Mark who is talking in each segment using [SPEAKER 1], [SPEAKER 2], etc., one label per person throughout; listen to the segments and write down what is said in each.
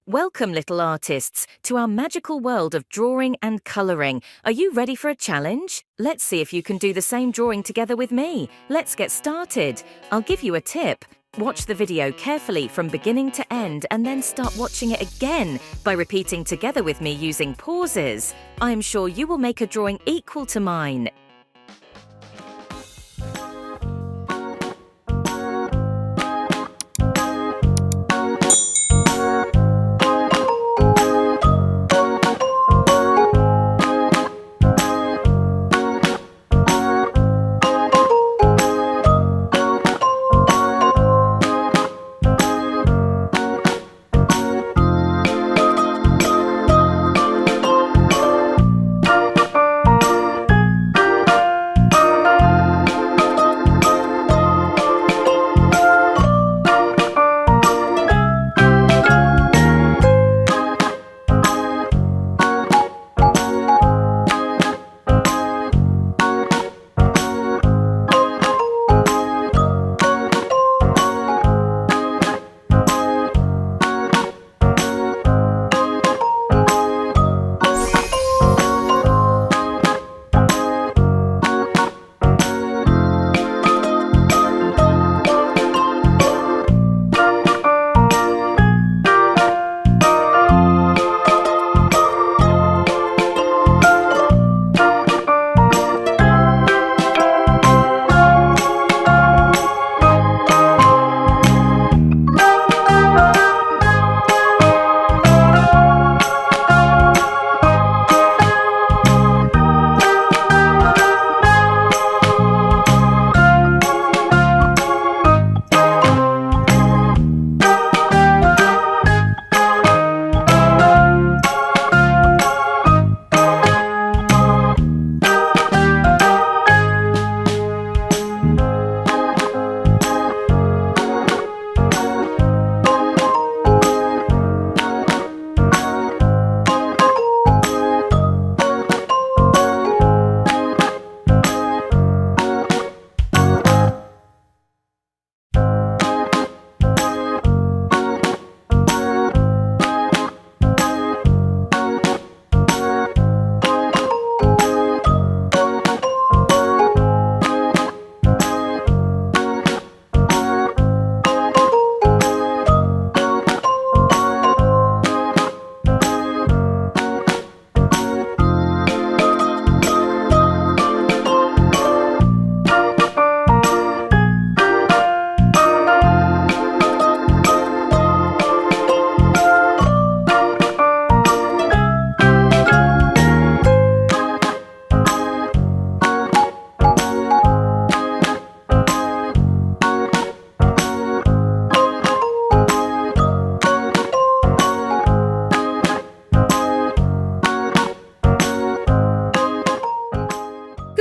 [SPEAKER 1] Welcome, little artists, to our magical world of drawing and colouring. Are you ready for a challenge? Let's see if you can do the same drawing together with me. Let's get started. I'll give you a tip. Watch the video carefully from beginning to end and then start watching it again by repeating together with me using pauses. I am sure you will make a drawing equal to mine.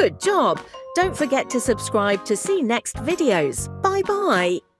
[SPEAKER 1] Good job! Don't forget to subscribe to see next videos. Bye-bye!